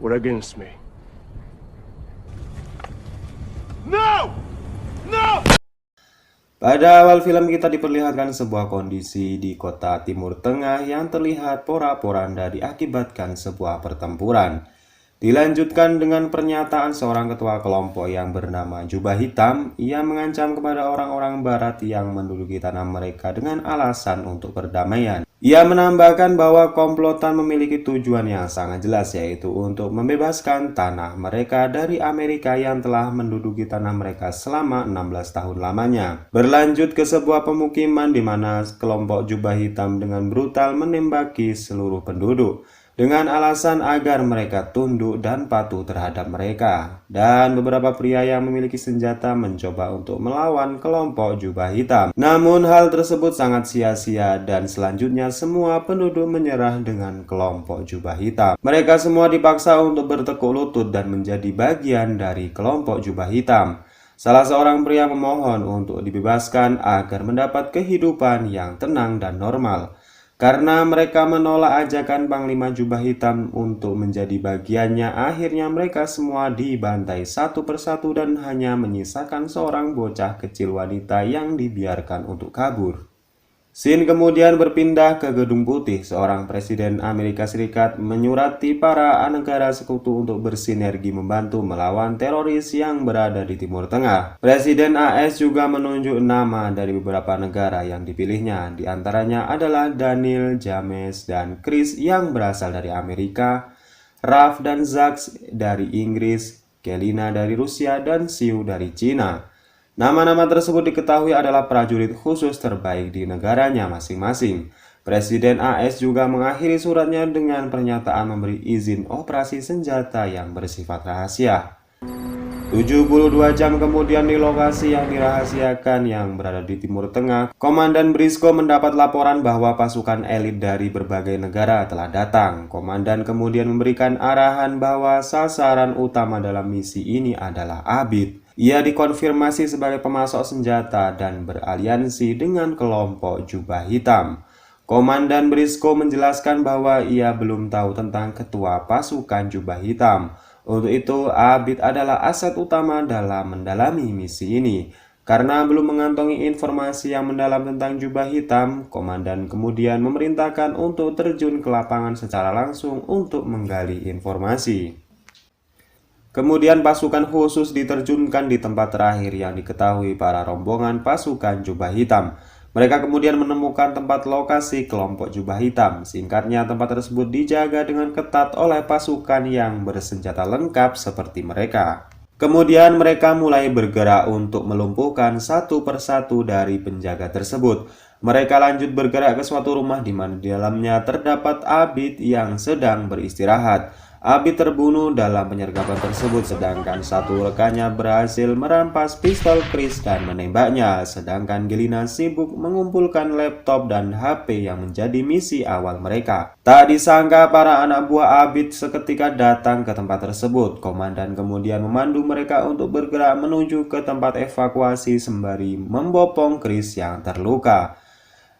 were against me. No! No! Pada awal film kita diperlihatkan sebuah kondisi di kota Timur Tengah yang terlihat porak-poranda diakibatkan sebuah pertempuran. Dilanjutkan dengan pernyataan seorang ketua kelompok yang bernama Jubah Hitam. Ia mengancam kepada orang-orang barat yang menduduki tanah mereka dengan alasan untuk perdamaian. Ia menambahkan bahwa komplotan memiliki tujuan yang sangat jelas, yaitu untuk membebaskan tanah mereka dari Amerika yang telah menduduki tanah mereka selama 16 tahun lamanya. Berlanjut ke sebuah pemukiman di mana kelompok Jubah Hitam dengan brutal menembaki seluruh penduduk dengan alasan agar mereka tunduk dan patuh terhadap mereka. Dan beberapa pria yang memiliki senjata mencoba untuk melawan kelompok Jubah Hitam. Namun hal tersebut sangat sia-sia dan selanjutnya semua penduduk menyerah dengan kelompok Jubah Hitam. Mereka semua dipaksa untuk bertekuk lutut dan menjadi bagian dari kelompok Jubah Hitam. Salah seorang pria memohon untuk dibebaskan agar mendapat kehidupan yang tenang dan normal. Karena mereka menolak ajakan Panglima Jubah Hitam untuk menjadi bagiannya, akhirnya mereka semua dibantai satu persatu dan hanya menyisakan seorang bocah kecil wanita yang dibiarkan untuk kabur. Scene kemudian berpindah ke Gedung Putih. Seorang presiden Amerika Serikat menyurati para negara sekutu untuk bersinergi membantu melawan teroris yang berada di Timur Tengah. Presiden AS juga menunjuk nama dari beberapa negara yang dipilihnya. Di antaranya adalah Daniel, James, dan Chris yang berasal dari Amerika, Ralph dan Zax dari Inggris, Kelina dari Rusia, dan Xiu dari Cina. Nama-nama tersebut diketahui adalah prajurit khusus terbaik di negaranya masing-masing. Presiden AS juga mengakhiri suratnya dengan pernyataan memberi izin operasi senjata yang bersifat rahasia. 72 jam kemudian di lokasi yang dirahasiakan yang berada di Timur Tengah, Komandan Briscoe mendapat laporan bahwa pasukan elit dari berbagai negara telah datang. Komandan kemudian memberikan arahan bahwa sasaran utama dalam misi ini adalah Abid. Ia dikonfirmasi sebagai pemasok senjata dan beraliansi dengan kelompok Jubah Hitam. Komandan Briscoe menjelaskan bahwa ia belum tahu tentang ketua pasukan Jubah Hitam. Untuk itu, Abid adalah aset utama dalam mendalami misi ini. Karena belum mengantongi informasi yang mendalam tentang Jubah Hitam, komandan kemudian memerintahkan untuk terjun ke lapangan secara langsung untuk menggali informasi. Kemudian pasukan khusus diterjunkan di tempat terakhir yang diketahui para rombongan pasukan Jubah Hitam. Mereka kemudian menemukan tempat lokasi kelompok Jubah Hitam. Singkatnya, tempat tersebut dijaga dengan ketat oleh pasukan yang bersenjata lengkap seperti mereka. Kemudian mereka mulai bergerak untuk melumpuhkan satu persatu dari penjaga tersebut. Mereka lanjut bergerak ke suatu rumah di mana di dalamnya terdapat Abid yang sedang beristirahat. Abid terbunuh dalam penyergapan tersebut, sedangkan satu rekannya berhasil merampas pistol Chris dan menembaknya, sedangkan Gelina sibuk mengumpulkan laptop dan HP yang menjadi misi awal mereka. Tak disangka para anak buah Abid seketika datang ke tempat tersebut. Komandan kemudian memandu mereka untuk bergerak menuju ke tempat evakuasi sembari membopong Chris yang terluka.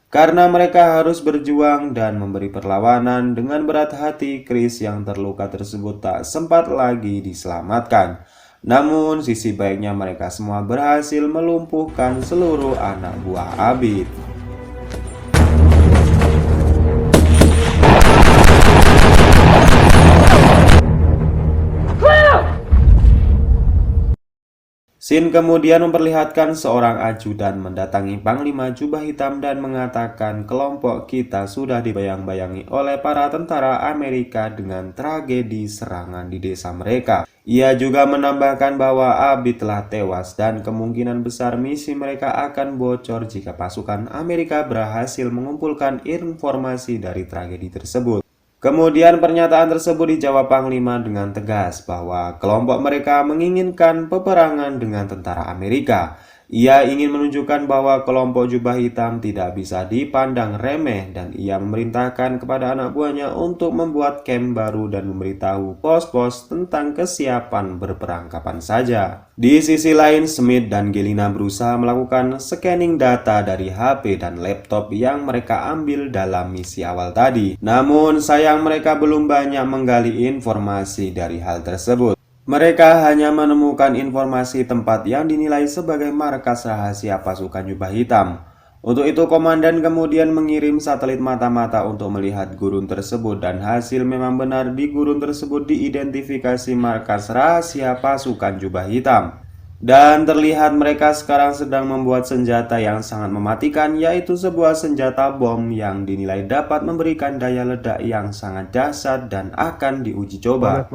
Karena mereka harus berjuang dan memberi perlawanan dengan berat hati, Chris yang terluka tersebut tak sempat lagi diselamatkan. Namun sisi baiknya mereka semua berhasil melumpuhkan seluruh anak buah Abid. Scene kemudian memperlihatkan seorang ajudan mendatangi Panglima Jubah Hitam dan mengatakan kelompok kita sudah dibayang-bayangi oleh para tentara Amerika dengan tragedi serangan di desa mereka. Ia juga menambahkan bahwa Abid telah tewas dan kemungkinan besar misi mereka akan bocor jika pasukan Amerika berhasil mengumpulkan informasi dari tragedi tersebut. Kemudian pernyataan tersebut dijawab Panglima dengan tegas bahwa kelompok mereka menginginkan peperangan dengan tentara Amerika. Ia ingin menunjukkan bahwa kelompok jubah hitam tidak bisa dipandang remeh dan ia memerintahkan kepada anak buahnya untuk membuat camp baru dan memberitahu pos-pos tentang kesiapan berperang kapan saja. Di sisi lain, Smith dan Gelina berusaha melakukan scanning data dari HP dan laptop yang mereka ambil dalam misi awal tadi. Namun sayang mereka belum banyak menggali informasi dari hal tersebut. Mereka hanya menemukan informasi tempat yang dinilai sebagai markas rahasia pasukan jubah hitam. Untuk itu, komandan kemudian mengirim satelit mata-mata untuk melihat gurun tersebut dan hasil memang benar di gurun tersebut diidentifikasi markas rahasia pasukan jubah hitam. Dan terlihat mereka sekarang sedang membuat senjata yang sangat mematikan, yaitu sebuah senjata bom yang dinilai dapat memberikan daya ledak yang sangat dahsyat dan akan diuji coba.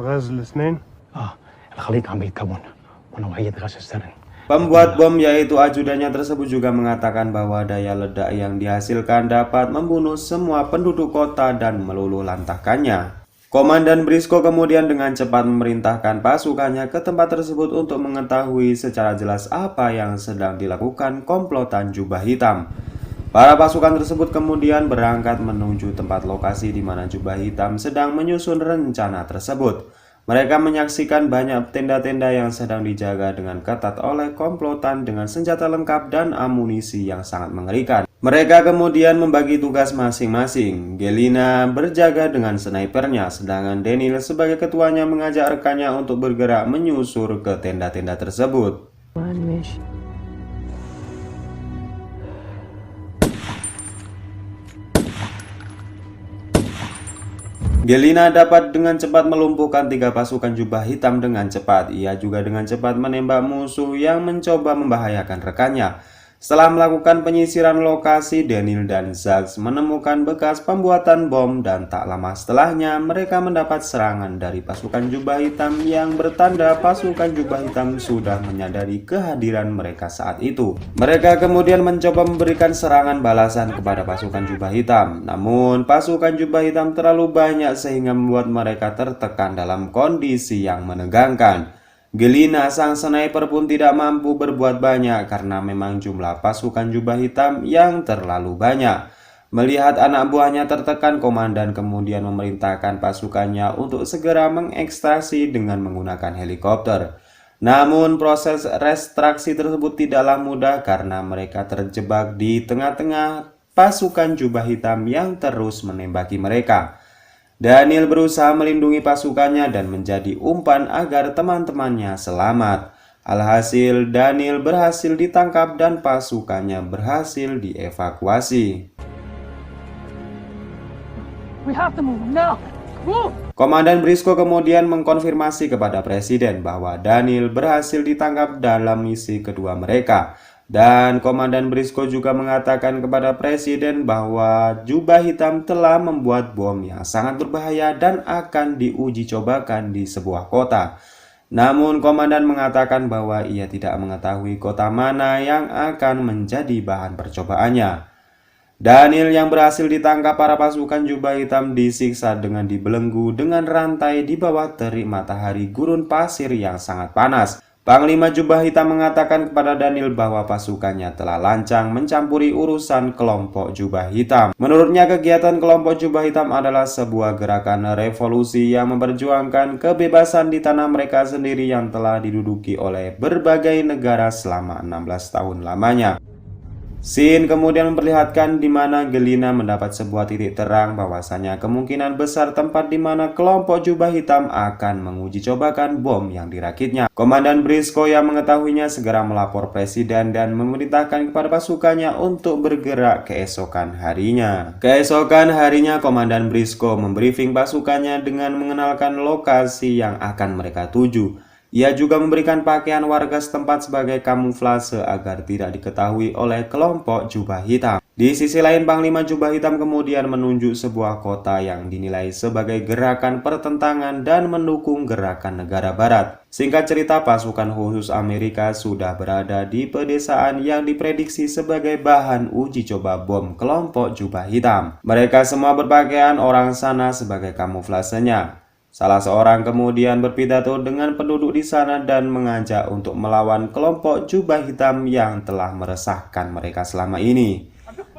Pembuat bom yaitu ajudannya tersebut juga mengatakan bahwa daya ledak yang dihasilkan dapat membunuh semua penduduk kota dan meluluh lantahkannya. Komandan Briscoe kemudian dengan cepat memerintahkan pasukannya ke tempat tersebut untuk mengetahui secara jelas apa yang sedang dilakukan komplotan jubah hitam. Para pasukan tersebut kemudian berangkat menuju tempat lokasi di mana jubah hitam sedang menyusun rencana tersebut. Mereka menyaksikan banyak tenda-tenda yang sedang dijaga dengan ketat oleh komplotan dengan senjata lengkap dan amunisi yang sangat mengerikan. Mereka kemudian membagi tugas masing-masing. Gelina berjaga dengan snipernya, sedangkan Daniel sebagai ketuanya mengajak rekannya untuk bergerak menyusur ke tenda-tenda tersebut. Gelina dapat dengan cepat melumpuhkan 3 pasukan jubah hitam dengan cepat. Ia juga dengan cepat menembak musuh yang mencoba membahayakan rekannya. Setelah melakukan penyisiran lokasi, Daniel dan Zax menemukan bekas pembuatan bom dan tak lama setelahnya mereka mendapat serangan dari pasukan jubah hitam yang bertanda pasukan jubah hitam sudah menyadari kehadiran mereka saat itu. Mereka kemudian mencoba memberikan serangan balasan kepada pasukan jubah hitam. Namun pasukan jubah hitam terlalu banyak sehingga membuat mereka tertekan dalam kondisi yang menegangkan. Gelina sang sniper pun tidak mampu berbuat banyak karena memang jumlah pasukan jubah hitam yang terlalu banyak. Melihat anak buahnya tertekan, komandan kemudian memerintahkan pasukannya untuk segera mengekstrasi dengan menggunakan helikopter. Namun proses restraksi tersebut tidaklah mudah karena mereka terjebak di tengah-tengah pasukan jubah hitam yang terus menembaki mereka. Daniel berusaha melindungi pasukannya dan menjadi umpan agar teman-temannya selamat. Alhasil, Daniel berhasil ditangkap dan pasukannya berhasil dievakuasi. Komandan Briscoe kemudian mengkonfirmasi kepada Presiden bahwa Daniel berhasil ditangkap dalam misi kedua mereka. Dan Komandan Briscoe juga mengatakan kepada Presiden bahwa jubah hitam telah membuat bom yang sangat berbahaya dan akan diuji cobakan di sebuah kota. Namun Komandan mengatakan bahwa ia tidak mengetahui kota mana yang akan menjadi bahan percobaannya. Daniel yang berhasil ditangkap para pasukan jubah hitam disiksa dengan dibelenggu dengan rantai di bawah terik matahari gurun pasir yang sangat panas. Panglima jubah hitam mengatakan kepada Daniel bahwa pasukannya telah lancang mencampuri urusan kelompok jubah hitam. Menurutnya kegiatan kelompok jubah hitam adalah sebuah gerakan revolusi yang memperjuangkan kebebasan di tanah mereka sendiri yang telah diduduki oleh berbagai negara selama 16 tahun lamanya. Scene kemudian memperlihatkan di mana Gelina mendapat sebuah titik terang bahwasanya kemungkinan besar tempat di mana kelompok jubah hitam akan menguji cobakan bom yang dirakitnya. Komandan Briscoe yang mengetahuinya segera melapor Presiden dan memerintahkan kepada pasukannya untuk bergerak keesokan harinya. Keesokan harinya, Komandan Briscoe membriefing pasukannya dengan mengenalkan lokasi yang akan mereka tuju. Ia juga memberikan pakaian warga setempat sebagai kamuflase agar tidak diketahui oleh kelompok jubah hitam. Di sisi lain, Panglima Jubah Hitam kemudian menunjuk sebuah kota yang dinilai sebagai gerakan pertentangan dan mendukung gerakan negara barat. Singkat cerita, pasukan khusus Amerika sudah berada di pedesaan yang diprediksi sebagai bahan uji coba bom kelompok jubah hitam. Mereka semua berpakaian orang sana sebagai kamuflasenya. Salah seorang kemudian berpidato dengan penduduk di sana dan mengajak untuk melawan kelompok jubah hitam yang telah meresahkan mereka selama ini.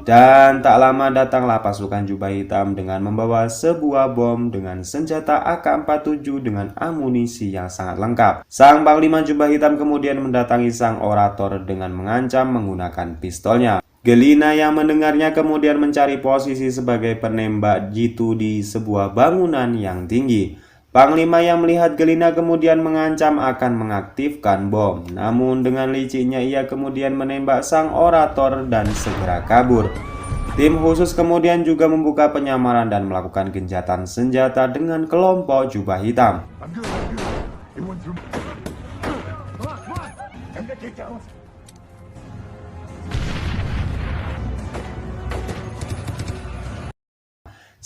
Dan tak lama datanglah pasukan jubah hitam dengan membawa sebuah bom dengan senjata AK-47 dengan amunisi yang sangat lengkap. Sang panglima jubah hitam kemudian mendatangi sang orator dengan mengancam menggunakan pistolnya. Gelina yang mendengarnya kemudian mencari posisi sebagai penembak jitu di sebuah bangunan yang tinggi. Panglima yang melihat Gelina kemudian mengancam akan mengaktifkan bom. Namun dengan liciknya ia kemudian menembak sang orator dan segera kabur. Tim khusus kemudian juga membuka penyamaran dan melakukan gencatan senjata dengan kelompok jubah hitam. I'm good, I'm good. It went through. Come on, come on. Time to get down.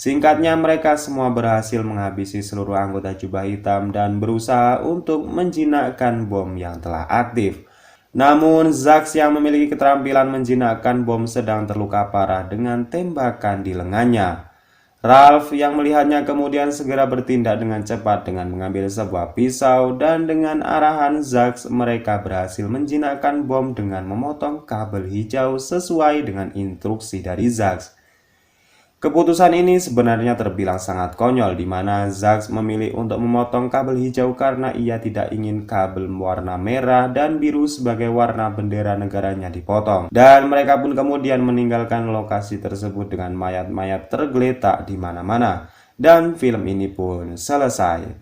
Singkatnya, mereka semua berhasil menghabisi seluruh anggota jubah hitam dan berusaha untuk menjinakkan bom yang telah aktif. Namun, Zax yang memiliki keterampilan menjinakkan bom sedang terluka parah dengan tembakan di lengannya. Ralph yang melihatnya kemudian segera bertindak dengan cepat dengan mengambil sebuah pisau dan dengan arahan Zax mereka berhasil menjinakkan bom dengan memotong kabel hijau sesuai dengan instruksi dari Zax. Keputusan ini sebenarnya terbilang sangat konyol di mana Zax memilih untuk memotong kabel hijau karena ia tidak ingin kabel warna merah dan biru sebagai warna bendera negaranya dipotong. Dan mereka pun kemudian meninggalkan lokasi tersebut dengan mayat-mayat tergeletak di mana-mana. Dan film ini pun selesai.